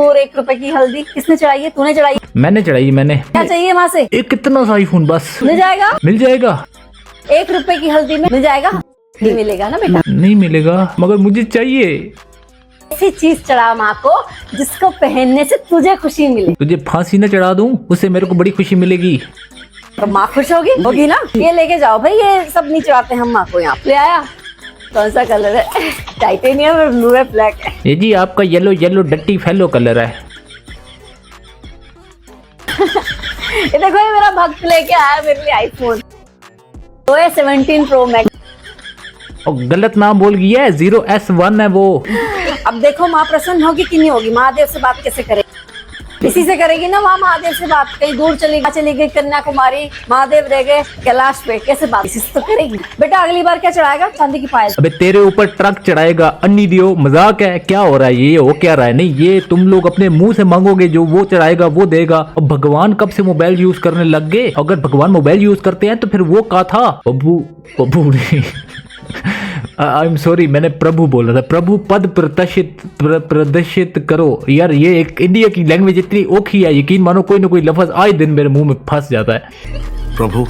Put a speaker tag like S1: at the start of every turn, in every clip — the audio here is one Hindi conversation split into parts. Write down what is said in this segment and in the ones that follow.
S1: और 1 रुपए की हल्दी किसने चढ़ाई है? तूने चढ़ाई?
S2: मैंने चढ़ाई। मैंने।
S1: क्या चाहिए वहाँ से?
S2: एक कितना सा आईफोन बस।
S1: मिल जाएगा?
S2: मिल जाएगा।
S1: 1 रुपए की हल्दी में मिल जाएगा? नहीं मिलेगा ना बेटा।
S2: नहीं मिलेगा, मगर मुझे चाहिए।
S1: ऐसी चीज चढ़ा माँ को जिसको पहनने से तुझे खुशी मिले।
S2: तुझे फांसी न चढ़ा दूं, उससे मेरे को बड़ी खुशी मिलेगी।
S1: तो माँ खुश होगी ना। ये लेके जाओ भाई, ये सब नहीं चढ़ाते हम माँ को। यहाँ ले आया। कौन सा कलर है? टाइटेनियम और ब्लू है, ब्लैक है।
S2: ये जी आपका येलो डट्टी फेलो कलर है।
S1: ये देखो, ये मेरा भक्त लेके आया मेरे लिए आईफोन। वो है 17 प्रो मैक्स।
S2: और गलत नाम बोल गया है, 0S1 है वो।
S1: अब देखो माँ प्रसन्न होगी कि नहीं होगी? महादेव से बात कैसे करेगी? इसी से करेगी ना माँ महादेव से बात। कहीं दूर चली गई कन्याकुमारी, महादेव रह गए कैलाश पे, कैसे बात? इसी से तो करेगी। बेटा अगली बार क्या चढ़ाएगा? चांदी की पायल।
S2: अबे तेरे ऊपर ट्रक चढ़ाएगा अन्नी दियो। मजाक है? क्या हो रहा है? ये हो क्या रहा है? नहीं, ये तुम लोग अपने मुंह से मांगोगे, जो वो चढ़ाएगा वो देगा। अब भगवान कब से मोबाइल यूज करने लग गए? अगर भगवान मोबाइल यूज करते हैं तो फिर वो कहा था प्रभु नहीं आई एम सॉरी, मैंने प्रभु बोला था। प्रभु पद प्रदर्शित करो। यार ये एक इंडिया की लैंग्वेज इतनी ओखी है, यकीन मानो कोई ना कोई लफ्ज आए दिन मेरे मुंह में फंस जाता है।
S3: प्रभु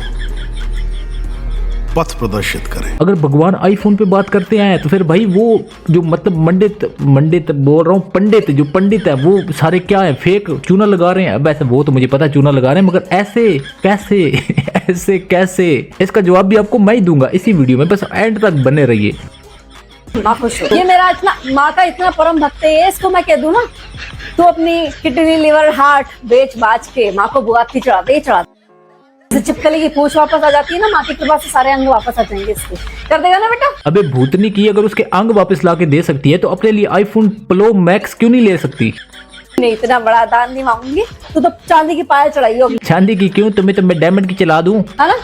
S3: पथ प्रदर्शित करें।
S2: अगर भगवान आईफोन पे बात करते हैं तो फिर भाई वो जो मतलब मंडित बोल रहा हूँ, पंडित जो पंडित है वो सारे क्या है? फेक चूना लगा रहे हैं। अब ऐसे वो तो मुझे पता चूना लगा रहे हैं, मगर ऐसे कैसे? ऐसे कैसे? इसका जवाब भी आपको मैं ही दूंगा इसी वीडियो में, बस एंड तक बने रहिए।
S1: माँ खुश हो। ये मेरा इतना माँ का इतना परम भक्त है, इसको मैं कह दूं ना, तू अपनी किडनी लिवर हार्ट बेच बाच के माँ को बुगाती चढ़ा दे। चिपकली की पूछ वापस आ जाती है ना, माँ की कृपा से सारे अंग वापस आ जाएंगे। इसके कर देगा ना बेटा? अबे
S2: भूतनी की अगर उसके अंग वापस ला के दे सकती है तो अपने लिए आईफोन प्रो मैक्स क्यों नहीं ले सकती?
S1: नहीं, इतना बड़ा दान नहीं मांगूंगी। तू तो चांदी की पायल चढ़ाई होगी।
S2: चांदी की क्यों? तुम्हें तो मैं डायमंड की चला दूं,
S1: है ना?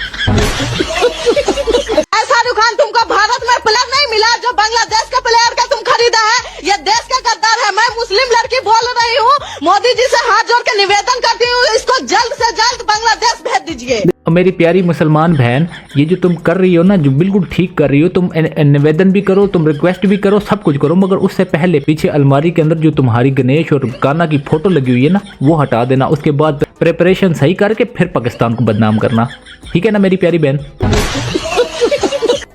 S4: शाहरुख खान, तुमको भारत में प्लेयर नहीं मिला जो बांग्लादेश का प्लेयर का तुम खरीदा है। ये देश का गद्दार है। मैं मुस्लिम लड़की बोल रही हूँ, मोदी जी से हाथ जोड़ के निवेदन करती हूँ, इसको जल्द से जल्द बांग्लादेश भेज दीजिए।
S2: मेरी प्यारी मुसलमान बहन, ये जो तुम कर रही हो ना, जो बिल्कुल ठीक कर रही हो, तुम निवेदन भी करो, तुम रिक्वेस्ट भी करो, सब कुछ करो, मगर उससे पहले पीछे अलमारी के अंदर जो तुम्हारी गणेश और कान्हा की फोटो लगी हुई है ना, वो हटा देना। उसके बाद प्रिपरेशन सही करके फिर पाकिस्तान को बदनाम करना, ठीक है ना मेरी प्यारी बहन?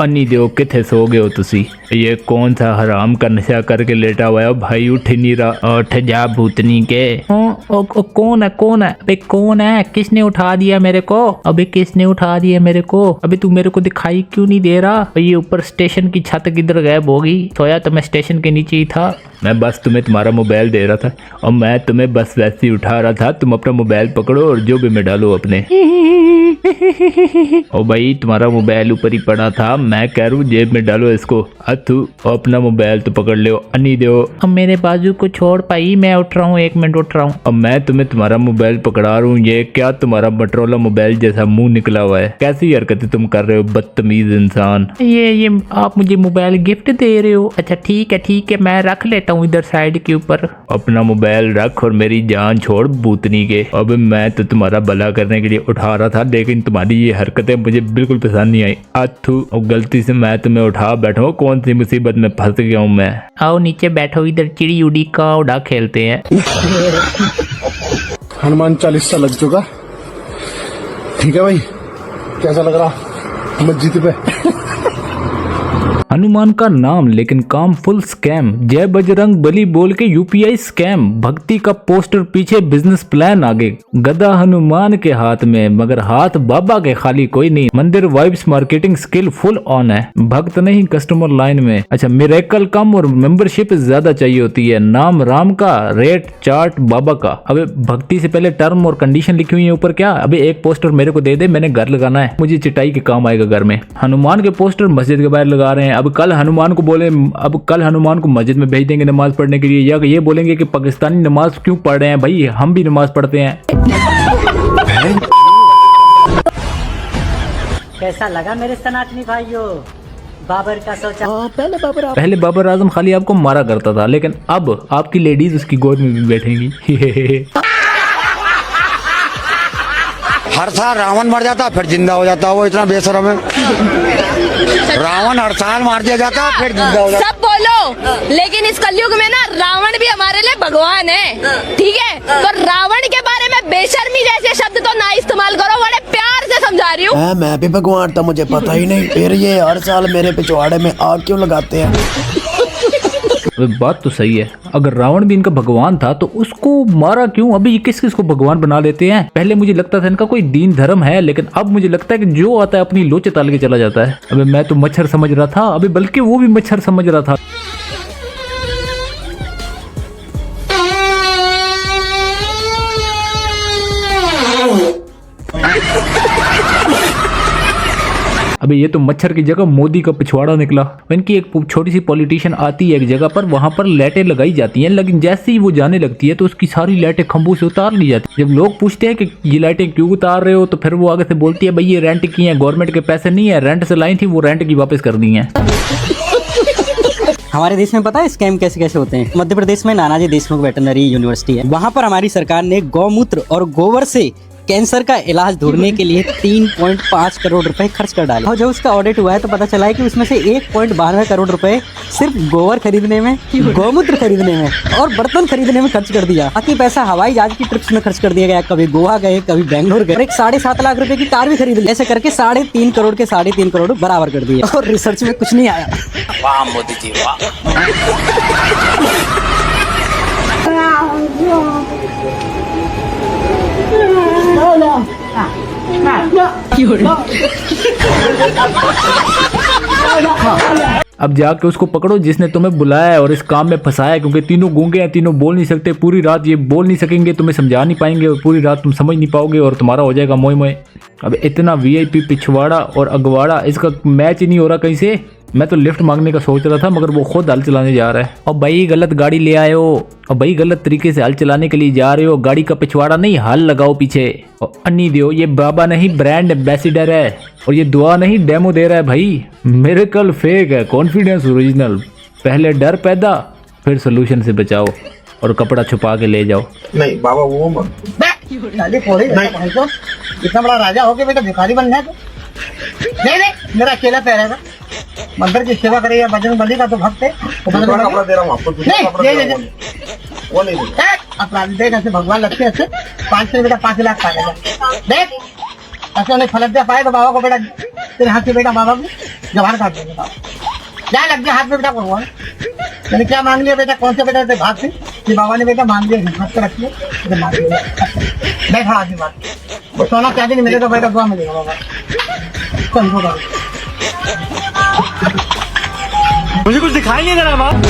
S2: अन्नी दियो किथे सो गए हो तुसी? ये कौन सा हराम का नशा करके लेटा हुआ है भाई? उठ नहीं रहा। उठ जा भूतनी के। कौन है? अबे कौन है? किसने उठा दिया मेरे को? अबे किसने उठा दिया मेरे को? अबे तू मेरे को दिखाई क्यों नहीं दे रहा? ये ऊपर स्टेशन की छत किधर गायब होगी? सोया तो मैं स्टेशन के नीचे ही था। मैं बस तुम्हें तुम्हारा मोबाइल दे रहा था और मैं तुम्हें बस वैसे ही उठा रहा था। तुम अपना मोबाइल पकड़ो और जो भी में डालो अपने। ओ भाई तुम्हारा मोबाइल ऊपर ही पड़ा था, मैं कह रहा हूँ जेब में डालो इसको। अतु अपना मोबाइल तो पकड़ ले। अन्नी दो। अब मेरे बाजू को छोड़ पाई, मैं उठ रहा हूँ, 1 मिनट उठ रहा हूँ। अब मैं तुम्हें तुम्हारा मोबाइल पकड़ा रहा हूँ। ये क्या तुम्हारा मटरोला मोबाइल जैसा मुंह निकला हुआ है? कैसी हरकतें तुम कर रहे हो बदतमीज इंसान? ये आप मुझे मोबाइल गिफ्ट दे रहे हो? अच्छा ठीक है, मैं रख लेता हूँ इधर साइड के ऊपर। अपना मोबाइल रख और मेरी जान छोड़ भूतनी के। अब मैं तो तुम्हारा भला करने के लिए उठा रहा था, लेकिन तुम्हारी ये हरकतें मुझे बिल्कुल पसंद नहीं आई। अथू, और गलती से मैं तुम्हें उठा बैठा हूँ। कौन सी मुसीबत में फंस गया हूँ मैं? आओ नीचे बैठो, इधर चिड़ी उड़ी का उड़ा खेलते हैं।
S3: हनुमान चालीसा लग चुका। ठीक है भाई, कैसा लग रहा मस्जिद पे?
S2: हनुमान का नाम लेकिन काम फुल स्कैम। जय बजरंग बली बोल के यूपीआई स्कैम। भक्ति का पोस्टर पीछे बिजनेस प्लान आगे। गदा हनुमान के हाथ में मगर हाथ बाबा के खाली कोई नहीं। मंदिर vibes marketing skill full on है। भक्त नहीं कस्टमर लाइन में। अच्छा मिरेकल कम और मेंबरशिप ज्यादा चाहिए होती है। नाम राम का, रेट चार्ट बाबा का। अबे भक्ति से पहले टर्म और कंडीशन लिखी हुई है ऊपर क्या? अबे एक पोस्टर मेरे को दे दे, मैंने घर लगाना है, मुझे चिटाई के काम आएगा घर में। हनुमान के पोस्टर मस्जिद के बाहर लगा रहे हैं। अब कल हनुमान को मस्जिद में भेज देंगे नमाज पढ़ने के लिए, या ये बोलेंगे कि पाकिस्तानी नमाज क्यों पढ़ रहे हैं? भाई हम भी नमाज पढ़ते हैं।
S5: कैसा लगा मेरे सनातनी भाइयों? बाबर का सोचा।
S2: पहले बाबर आजम खाली आपको मारा करता था, लेकिन अब आपकी लेडीज उसकी गोद में भी बैठेंगी।
S6: हर साल रावण मर जाता फिर जिंदा हो जाता, वो इतना बेशरम है। रावण हर साल मार दिया जाता है फिर जिंदा हो जाता
S7: सब बोलो, लेकिन इस कलयुग में ना रावण भी हमारे लिए भगवान है, ठीक है? तो रावण के बारे में बेशर्मी जैसे शब्द तो ना इस्तेमाल करो, बड़े प्यार से समझा रही हूँ।
S8: मैं भी भगवान था, मुझे पता ही नहीं। फिर ये हर साल मेरे पिछवाड़े में आग क्यों लगाते हैं?
S2: बात तो सही है, अगर रावण भी इनका भगवान था तो उसको मारा क्यों? अभी ये किस किस को भगवान बना लेते हैं। पहले मुझे लगता था इनका कोई दीन धर्म है, लेकिन अब मुझे लगता है कि जो आता है अपनी लोचे ताल के चला जाता है। अबे मैं तो मच्छर समझ रहा था, अभी बल्कि वो भी मच्छर समझ रहा था। अबे ये तो मच्छर की जगह मोदी का पिछवाड़ा निकला। इनकी एक छोटी सी पॉलिटिशियन आती है एक जगह पर, वहां पर लाइटें लगाई जाती हैं, लेकिन जैसे ही वो जाने लगती है तो उसकी सारी लाइटें खंभों से उतार ली जाती है। जब लोग पूछते हैं कि ये लाइटें क्यों उतार रहे हो, तो फिर वो आगे से बोलती है भाई ये रेंट की है, गवर्नमेंट के पैसे नहीं है, रेंट से लाई थी, वो रेंट की वापस कर दी है।
S5: हमारे देश में पता है स्कैम कैसे कैसे होते हैं? मध्य प्रदेश में नानाजी देशमुख वेटरनरी यूनिवर्सिटी है, वहाँ पर हमारी सरकार ने गौमूत्र और गोबर से कैंसर का इलाज ढूंढने के लिए 3.5 करोड़ रुपए खर्च कर डाले। और जब उसका ऑडिट हुआ है तो पता चला है कि उसमें से 1.92 करोड़ रुपए सिर्फ गोबर खरीदने में, गौमूत्र खरीदने में और बर्तन खरीदने में खर्च कर दिया। बाकी पैसा हवाई जहाज की ट्रिप्स में खर्च कर दिया गया। कभी गोवा गए, कभी बेंगलोर गए, और एक 7.5 लाख रुपए की कार भी खरीद ली। ऐसे करके 3.5 करोड़ के 3.5 करोड़ बराबर कर दिए, और रिसर्च में कुछ नहीं आया।
S6: वाह मोदी जी वाह।
S2: अब जाके उसको पकड़ो जिसने तुम्हें बुलाया है और इस काम में फंसाया है, क्योंकि तीनों गूंगे हैं, तीनों बोल नहीं सकते। पूरी रात ये बोल नहीं सकेंगे, तुम्हें समझा नहीं पाएंगे, और पूरी रात तुम समझ नहीं पाओगे और तुम्हारा हो जाएगा मोए मोए। अब इतना वीआईपी पिछवाड़ा और अगवाड़ा, इसका मैच ही नहीं हो रहा कहीं से। मैं तो लिफ्ट मांगने का सोच रहा था, मगर वो खुद हल चलाने जा रहा है। और भाई गलत गाड़ी ले आए हो, और भाई गलत तरीके से हल चलाने के लिए जा रहे हो। गाड़ी का पिछवाड़ा नहीं, हल लगाओ पीछे। और अन्नी दो, ये बाबा नहीं ब्रांड एम्बेसिडर है, और ये दुआ नहीं डेमो दे रहा है भाई। मिरेकल फेक है, कॉन्फिडेंस ओरिजिनल। पहले डर पैदा, फिर सोल्यूशन से बचाओ, और कपड़ा छुपा के ले जाओ।
S3: नहीं बाबा वो मत।
S6: इतना बड़ा राजा हो के बेटा भिखारी बन गया? नहीं मेरा अकेला पैर है, मंदिर की सेवा करे या बजरंग बली का तो भक्त है।
S3: कपड़ा दे रहा हूँ आपको, वो नहीं
S6: अपराधी देख ऐसे भगवान लगते ऐसे 5 से बेटा 5 लाख पा लेगा। देख ऐसे उन्हें फलक दे पाए तो बाबा को बेटा तेरे हाथ से बेटा बाबा को जवाहर काट देंगे। क्या लग गया हाथ में बेटा भगवान? मैंने क्या मांग लिया बेटा? कौन से बेटा तेरे भाग से कि बाबा ने बेटा मांग लिया, हिम्मत कर रखिए मांग लिया। मैं खड़ा आदमी बात सोना क्या दिन मिलेगा बेटा, दुआ मिलेगा बाबा। मुझे कुछ दिखाई नहीं दे रहा बाप।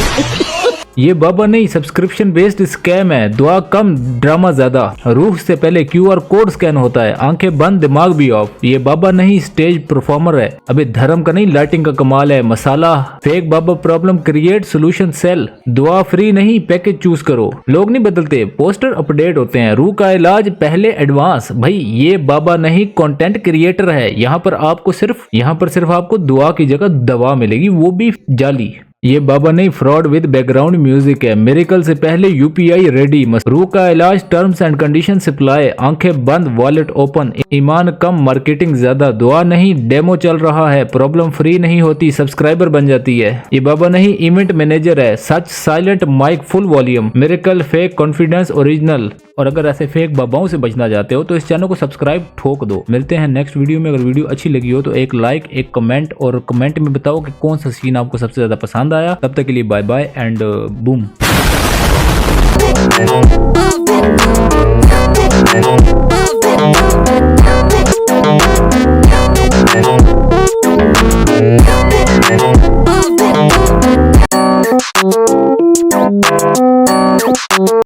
S2: ये बाबा नहीं, सब्सक्रिप्शन बेस्ड स्कैम है। दुआ कम ड्रामा ज्यादा। रूह से पहले QR कोड स्कैन होता है, आंखें बंद दिमाग भी ऑफ। ये बाबा नहीं स्टेज परफॉर्मर है। अबे धर्म का नहीं लाइटिंग का कमाल है। मसाला फेक बाबा प्रॉब्लम क्रिएट सोल्यूशन सेल। दुआ फ्री नहीं पैकेज चूज करो। लोग नहीं बदलते, पोस्टर अपडेट होते हैं। रूह का इलाज पहले एडवांस। भाई ये बाबा नहीं कंटेंट क्रिएटर है। यहाँ पर सिर्फ आपको दुआ की जगह दवा मिलेगी, वो भी जाली। ये बाबा नहीं फ्रॉड विद बैकग्राउंड म्यूजिक है। मेरिकल से पहले UPI रेडी। रूह का इलाज टर्म्स एंड कंडीशन सप्लाई। आंखें बंद वॉलेट ओपन। ईमान कम मार्केटिंग ज्यादा। दुआ नहीं डेमो चल रहा है। प्रॉब्लम फ्री नहीं होती, सब्सक्राइबर बन जाती है। ये बाबा नहीं इवेंट मैनेजर है। सच साइलेंट माइक फुल वॉल्यूम। मेरिकल फेक कॉन्फिडेंस ओरिजिनल। और अगर ऐसे फेक बाबाओं से बचना चाहते हो तो इस चैनल को सब्सक्राइब ठोक दो। मिलते हैं नेक्स्ट वीडियो में। अगर वीडियो अच्छी लगी हो तो एक लाइक, एक कमेंट, और कमेंट में बताओ कि कौन सा सीन आपको सबसे ज्यादा पसंद आया। तब तक के लिए बाय बाय एंड बूम।